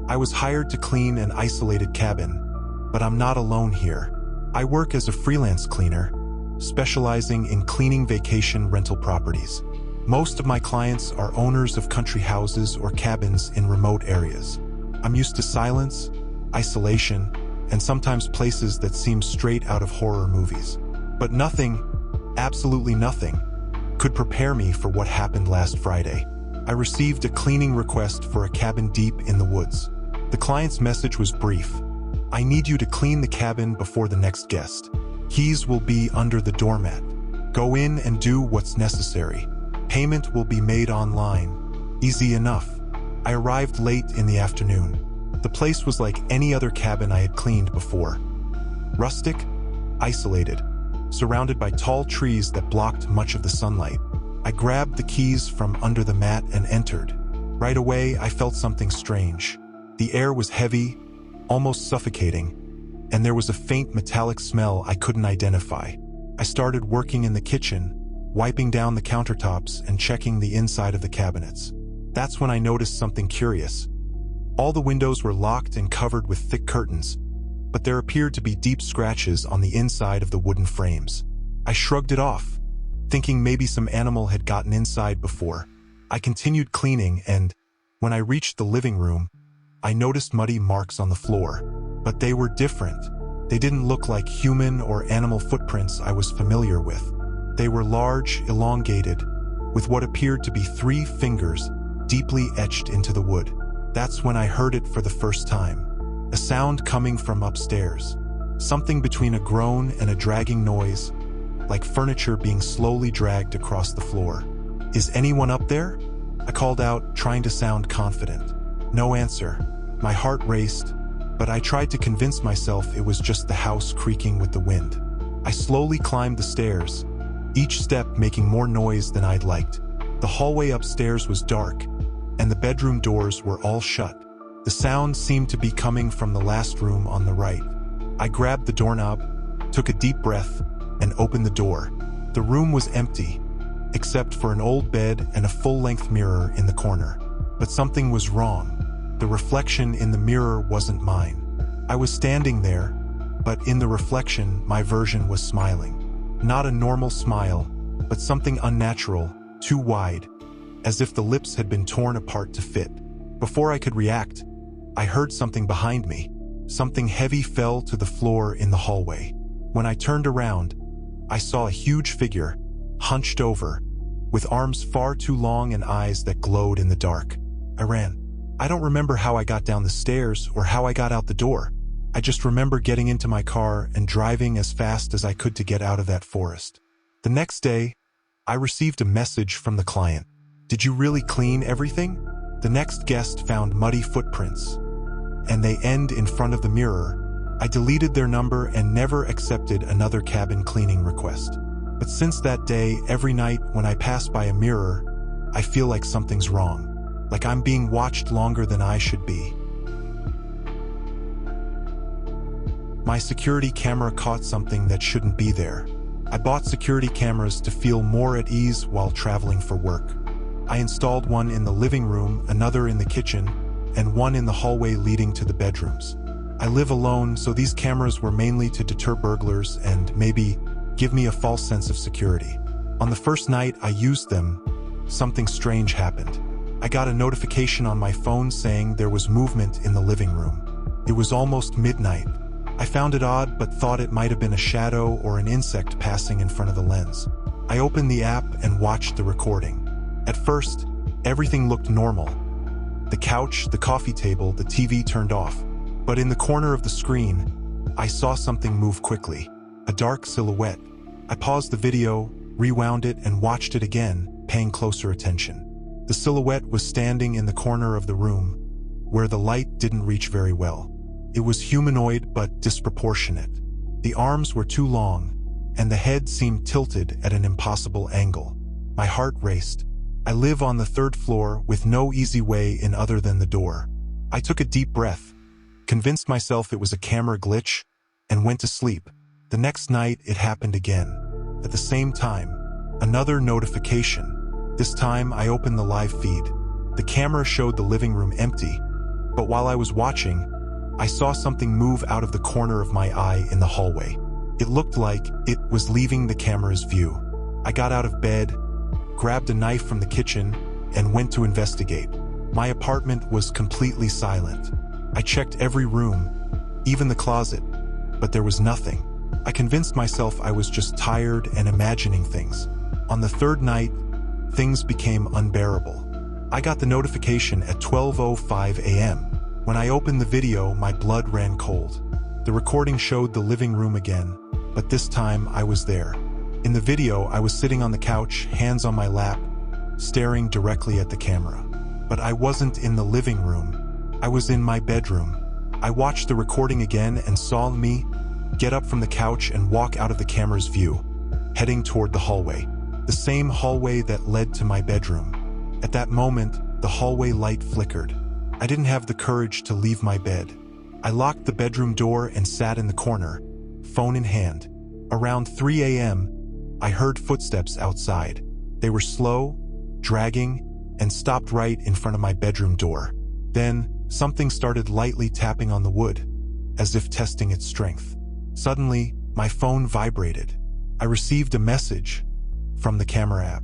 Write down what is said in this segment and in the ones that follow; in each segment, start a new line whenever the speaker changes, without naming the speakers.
I was hired to clean an isolated cabin, but I'm not alone here. I work as a freelance cleaner, specializing in cleaning vacation rental properties. Most of my clients are owners of country houses or cabins in remote areas. I'm used to silence, isolation, and sometimes places that seem straight out of horror movies. But nothing, absolutely nothing, could prepare me for what happened last Friday. I received a cleaning request for a cabin deep in the woods. The client's message was brief. I need you to clean the cabin before the next guest. Keys will be under the doormat. Go in and do what's necessary. Payment will be made online. Easy enough. I arrived late in the afternoon. The place was like any other cabin I had cleaned before. Rustic, isolated, surrounded by tall trees that blocked much of the sunlight. I grabbed the keys from under the mat and entered. Right away, I felt something strange. The air was heavy, almost suffocating, and there was a faint metallic smell I couldn't identify. I started working in the kitchen, wiping down the countertops and checking the inside of the cabinets. That's when I noticed something curious. All the windows were locked and covered with thick curtains, but there appeared to be deep scratches on the inside of the wooden frames. I shrugged it off, thinking maybe some animal had gotten inside before. I continued cleaning, and when I reached the living room, I noticed muddy marks on the floor, but they were different. They didn't look like human or animal footprints I was familiar with. They were large, elongated, with what appeared to be 3 fingers deeply etched into the wood. That's when I heard it for the first time. A sound coming from upstairs. Something between a groan and a dragging noise, like furniture being slowly dragged across the floor. Is anyone up there? I called out, trying to sound confident. No answer. My heart raced, but I tried to convince myself it was just the house creaking with the wind. I slowly climbed the stairs, each step making more noise than I'd liked. The hallway upstairs was dark, and the bedroom doors were all shut. The sound seemed to be coming from the last room on the right. I grabbed the doorknob, took a deep breath, and opened the door. The room was empty, except for an old bed and a full-length mirror in the corner. But something was wrong. The reflection in the mirror wasn't mine. I was standing there, but in the reflection, my version was smiling. Not a normal smile, but something unnatural, too wide, as if the lips had been torn apart to fit. Before I could react, I heard something behind me. Something heavy fell to the floor in the hallway. When I turned around, I saw a huge figure, hunched over, with arms far too long and eyes that glowed in the dark. I ran. I don't remember how I got down the stairs or how I got out the door. I just remember getting into my car and driving as fast as I could to get out of that forest. The next day, I received a message from the client. Did you really clean everything? The next guest found muddy footprints, and they end in front of the mirror. I deleted their number and never accepted another cabin cleaning request. But since that day, every night when I pass by a mirror, I feel like something's wrong. Like I'm being watched longer than I should be. My security camera caught something that shouldn't be there. I bought security cameras to feel more at ease while traveling for work. I installed one in the living room, another in the kitchen, and one in the hallway leading to the bedrooms. I live alone, so these cameras were mainly to deter burglars and maybe give me a false sense of security. On the first night I used them, something strange happened. I got a notification on my phone saying there was movement in the living room. It was almost midnight. I found it odd, but thought it might have been a shadow or an insect passing in front of the lens. I opened the app and watched the recording. At first, everything looked normal. The couch, the coffee table, the TV turned off. But in the corner of the screen, I saw something move quickly. A dark silhouette. I paused the video, rewound it, and watched it again, paying closer attention. The silhouette was standing in the corner of the room, where the light didn't reach very well. It was humanoid but disproportionate. The arms were too long, and the head seemed tilted at an impossible angle. My heart raced. I live on the 3rd floor with no easy way in other than the door. I took a deep breath, convinced myself it was a camera glitch, and went to sleep. The next night, it happened again. At the same time, another notification. This time, I opened the live feed. The camera showed the living room empty, But while I was watching, I saw something move out of the corner of my eye in the hallway. It looked like it was leaving the camera's view. I got out of bed, grabbed a knife from the kitchen, and went to investigate. My apartment was completely silent. I checked every room, even the closet, but there was nothing. I convinced myself I was just tired and imagining things. On the third night, things became unbearable. I got the notification at 12:05 a.m. When I opened the video, my blood ran cold. The recording showed the living room again, but this time I was there. In the video, I was sitting on the couch, hands on my lap, staring directly at the camera. But I wasn't in the living room. I was in my bedroom. I watched the recording again and saw me get up from the couch and walk out of the camera's view, heading toward the hallway. The same hallway that led to my bedroom. At that moment, the hallway light flickered. I didn't have the courage to leave my bed. I locked the bedroom door and sat in the corner, phone in hand. Around 3 a.m., I heard footsteps outside. They were slow, dragging, and stopped right in front of my bedroom door. Then, something started lightly tapping on the wood, as if testing its strength. Suddenly, my phone vibrated. I received a message from the camera app.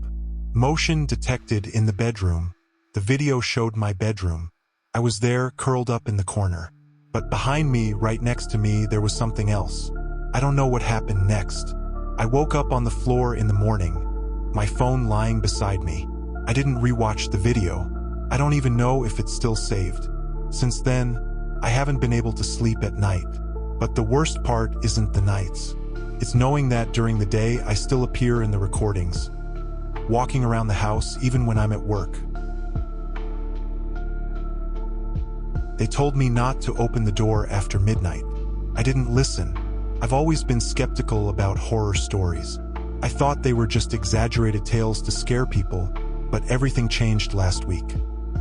Motion detected in the bedroom. The video showed my bedroom. I was there, curled up in the corner. But behind me, right next to me, there was something else. I don't know what happened next. I woke up on the floor in the morning, my phone lying beside me. I didn't rewatch the video. I don't even know if it's still saved. Since then, I haven't been able to sleep at night. But the worst part isn't the nights. It's knowing that during the day I still appear in the recordings, walking around the house even when I'm at work. They told me not to open the door after midnight. I didn't listen. I've always been skeptical about horror stories. I thought they were just exaggerated tales to scare people, but everything changed last week.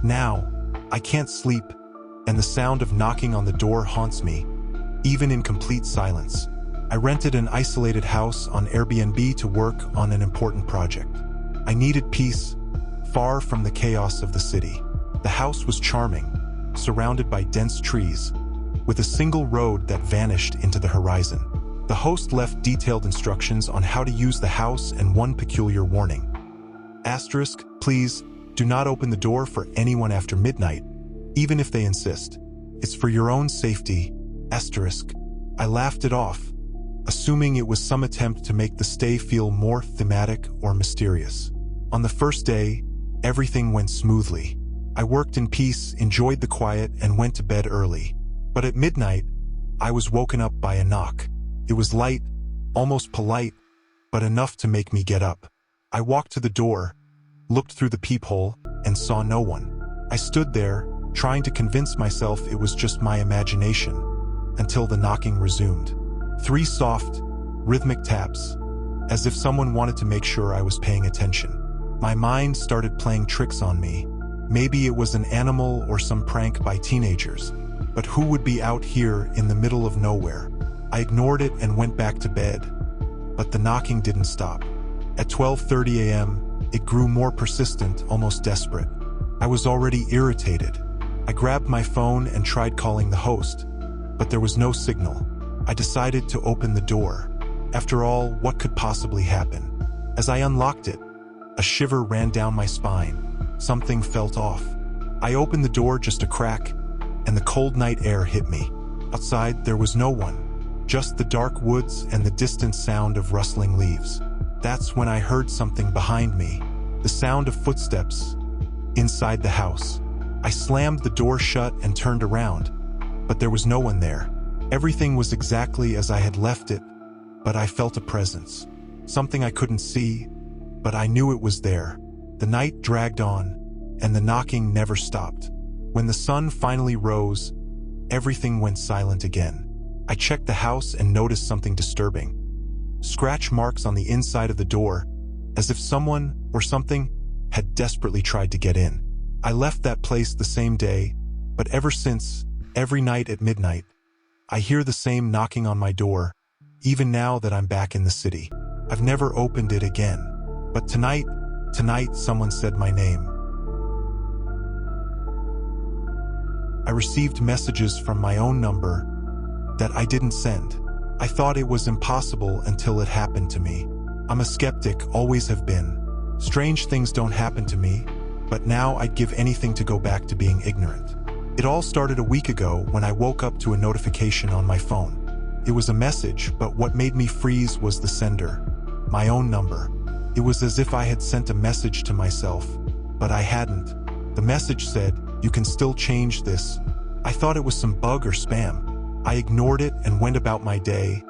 Now, I can't sleep, and the sound of knocking on the door haunts me, even in complete silence. I rented an isolated house on Airbnb to work on an important project. I needed peace, far from the chaos of the city. The house was charming, surrounded by dense trees, with a single road that vanished into the horizon. The host left detailed instructions on how to use the house and one peculiar warning. Asterisk, please, do not open the door for anyone after midnight, even if they insist. It's for your own safety. Asterisk. I laughed it off, assuming it was some attempt to make the stay feel more thematic or mysterious. On the first day, everything went smoothly. I worked in peace, enjoyed the quiet, and went to bed early. But at midnight, I was woken up by a knock. It was light, almost polite, but enough to make me get up. I walked to the door, looked through the peephole, and saw no one. I stood there, trying to convince myself it was just my imagination, until the knocking resumed. 3 soft, rhythmic taps, as if someone wanted to make sure I was paying attention. My mind started playing tricks on me. Maybe it was an animal or some prank by teenagers. But who would be out here in the middle of nowhere? I ignored it and went back to bed. But the knocking didn't stop. At 12:30 a.m., it grew more persistent, almost desperate. I was already irritated. I grabbed my phone and tried calling the host, but there was no signal. I decided to open the door. After all, what could possibly happen? As I unlocked it, a shiver ran down my spine. Something felt off. I opened the door just a crack, and the cold night air hit me. Outside, there was no one, just the dark woods and the distant sound of rustling leaves. That's when I heard something behind me, the sound of footsteps inside the house. I slammed the door shut and turned around, but there was no one there. Everything was exactly as I had left it, but I felt a presence. Something I couldn't see, but I knew it was there. The night dragged on, and the knocking never stopped. When the sun finally rose, everything went silent again. I checked the house and noticed something disturbing. Scratch marks on the inside of the door, as if someone or something had desperately tried to get in. I left that place the same day, but ever since, every night at midnight, I hear the same knocking on my door, even now that I'm back in the city. I've never opened it again. But tonight, someone said my name. I received messages from my own number that I didn't send. I thought it was impossible until it happened to me. I'm a skeptic, always have been. Strange things don't happen to me, but now I'd give anything to go back to being ignorant. It all started a week ago when I woke up to a notification on my phone. It was a message, but what made me freeze was the sender, my own number. It was as if I had sent a message to myself, but I hadn't. The message said, "You can still change this." I thought it was some bug or spam. I ignored it and went about my day,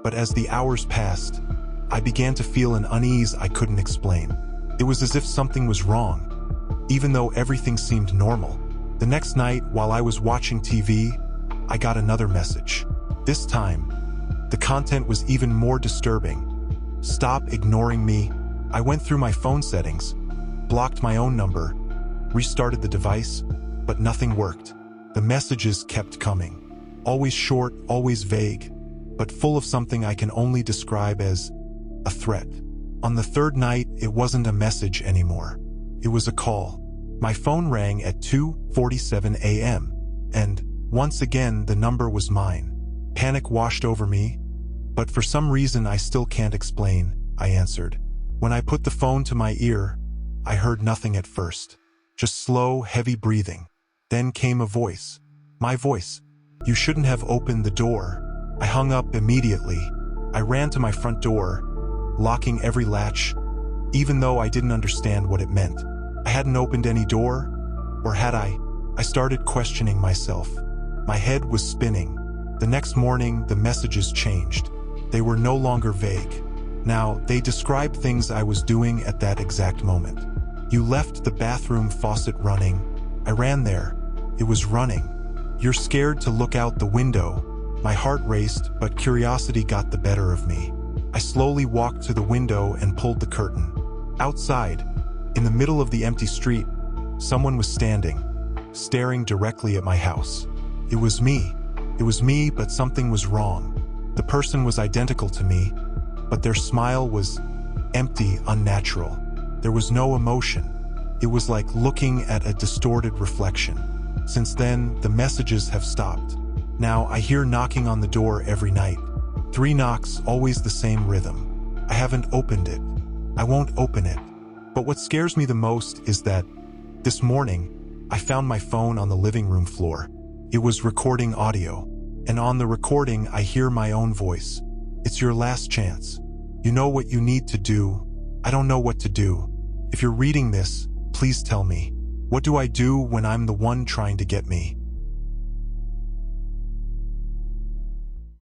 but as the hours passed, I began to feel an unease I couldn't explain. It was as if something was wrong, even though everything seemed normal. The next night, while I was watching TV, I got another message. This time, the content was even more disturbing. "Stop ignoring me." I went through my phone settings, blocked my own number, restarted the device, but nothing worked. The messages kept coming. Always short, always vague, but full of something I can only describe as a threat. On the third night, it wasn't a message anymore. It was a call. My phone rang at 2:47 a.m., and once again the number was mine. Panic washed over me, but for some reason I still can't explain, I answered. When I put the phone to my ear, I heard nothing at first. Just slow, heavy breathing. Then came a voice. My voice. "You shouldn't have opened the door." I hung up immediately. I ran to my front door, locking every latch, even though I didn't understand what it meant. I hadn't opened any door, or had I? I started questioning myself. My head was spinning. The next morning, the messages changed. They were no longer vague. Now, they described things I was doing at that exact moment. "You left the bathroom faucet running." I ran there. It was running. "You're scared to look out the window." My heart raced, but curiosity got the better of me. I slowly walked to the window and pulled the curtain. Outside, in the middle of the empty street, someone was standing, staring directly at my house. It was me. It was me, but something was wrong. The person was identical to me, but their smile was empty, unnatural. There was no emotion. It was like looking at a distorted reflection. Since then, the messages have stopped. Now I hear knocking on the door every night. 3 knocks, always the same rhythm. I haven't opened it. I won't open it. But what scares me the most is that this morning, I found my phone on the living room floor. It was recording audio, and on the recording I hear my own voice. "It's your last chance. You know what you need to do. I don't know what to do. If you're reading this, please tell me. What do I do when I'm the one trying to get me?"